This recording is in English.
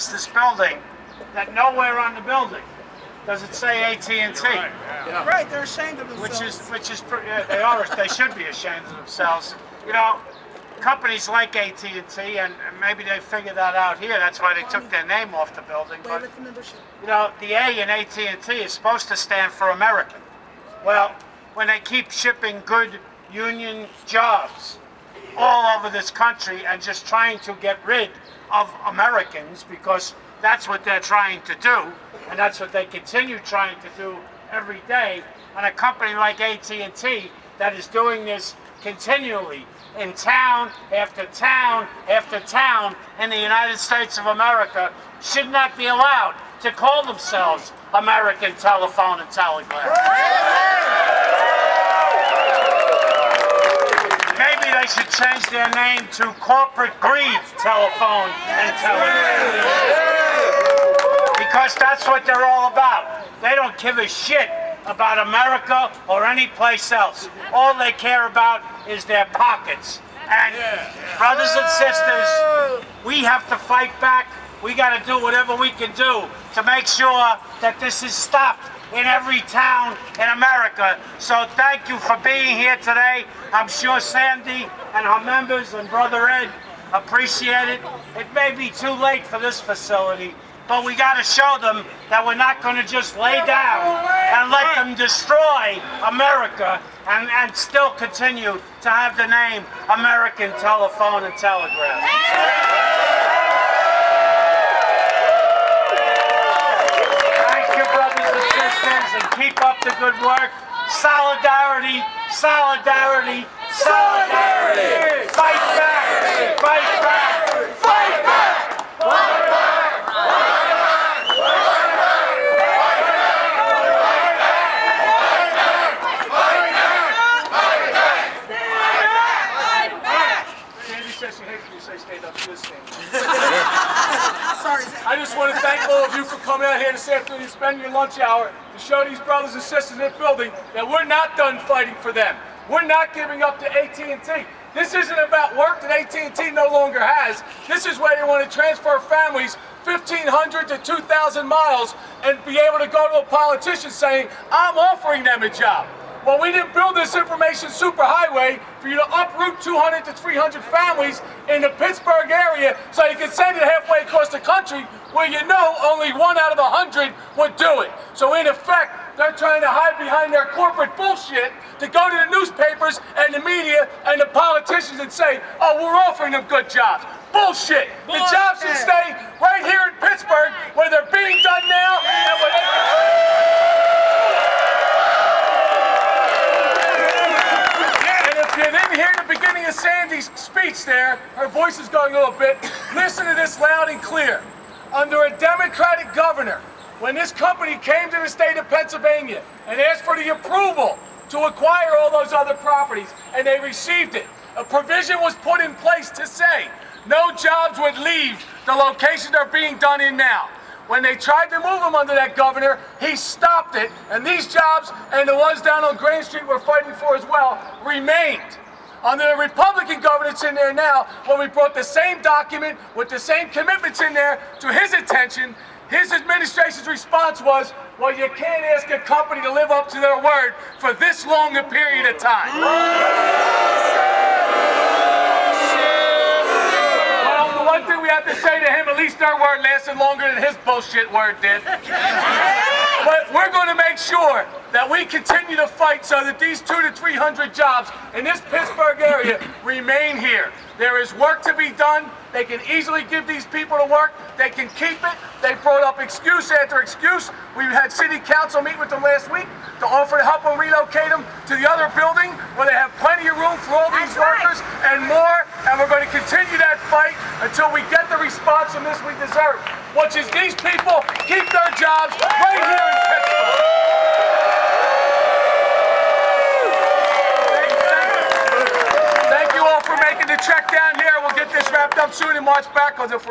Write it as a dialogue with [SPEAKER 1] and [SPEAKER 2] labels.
[SPEAKER 1] this building that nowhere on the building does it say AT&T.
[SPEAKER 2] Right, yeah.
[SPEAKER 3] Right, they're ashamed of themselves.
[SPEAKER 1] They should be ashamed of themselves. You know, companies like AT&T, and maybe they figured that out here. That's why they took their name off the building. But you know, the A in AT&T is supposed to stand for American. Well, when they keep shipping good union jobs all over this country and just trying to get rid of Americans, because that's what they're trying to do, and that's what they continue trying to do every day, and a company like AT&T that is doing this continually in town after town after town in the United States of America should not be allowed to call themselves American Telephone and Telegraph. Maybe they should change their name to Corporate Greed Telephone and Telegraph. Because that's what they're all about. They don't give a shit about America or any place else. All they care about is their pockets. And brothers and sisters, we have to fight back. We got to do whatever we can do to make sure that this is stopped in every town in America. So thank you for being here today. I'm sure Sandy and her members and Brother Ed appreciate it. It may be too late for this facility, but we got to show them that we're not going to just lay down and let them destroy America and still continue to have the name American Telephone and Telegraph. Thank you, brothers and sisters, and keep up the good work. Solidarity, solidarity, solidarity. Fight back, fight back, fight back, fight back.
[SPEAKER 2] I just want to thank all of you for coming out here this afternoon and spending your lunch hour to show these brothers and sisters in this building that we're not done fighting for them. We're not giving up to AT&T. This isn't about work that AT&T no longer has. This is where they want to transfer families 1,500 to 2,000 miles and be able to go to a politician saying, I'm offering them a job. Well, we didn't build this information superhighway for you to uproot 200 to 300 families in the Pittsburgh area so you can send it halfway across the country where you know only 1 out of 100 would do it. So in effect, they're trying to hide behind their corporate bullshit to go to the newspapers and the media and the politicians and say, oh, we're offering them good jobs. Bullshit. The jobs should stay right here in Pittsburgh where they're being done now and where they You didn't hear the beginning of Sandy's speech there. Her voice is going a little bit. Listen to this loud and clear. Under a Democratic governor, when this company came to the state of Pennsylvania and asked for the approval to acquire all those other properties, and they received it, a provision was put in place to say no jobs would leave the location they're being done in now. When they tried to move them under that governor, he stopped it, and these jobs, and the ones down on Grand Street we're fighting for as well, remained. Under the Republican governance in there now, when we brought the same document with the same commitments in there to his attention, his administration's response was, well, you can't ask a company to live up to their word for this long a period of time. One thing we have to say to him, at least our word lasted longer than his bullshit word did. But we're going to make sure that we continue to fight so that these 200 to 300 jobs in this Pittsburgh area remain here. There is work to be done. They can easily give these people to work. They can keep it. They brought up excuse after excuse. We had city council meet with them last week to offer to help them relocate them to the other building where they have plenty of room for all these workers and more. And we're going to continue that fight until we get the response from this we deserve, which is these people keep their jobs right here in Pittsburgh. Thank you all for making the trek down here. We'll get this wrapped up soon and march back, because if we're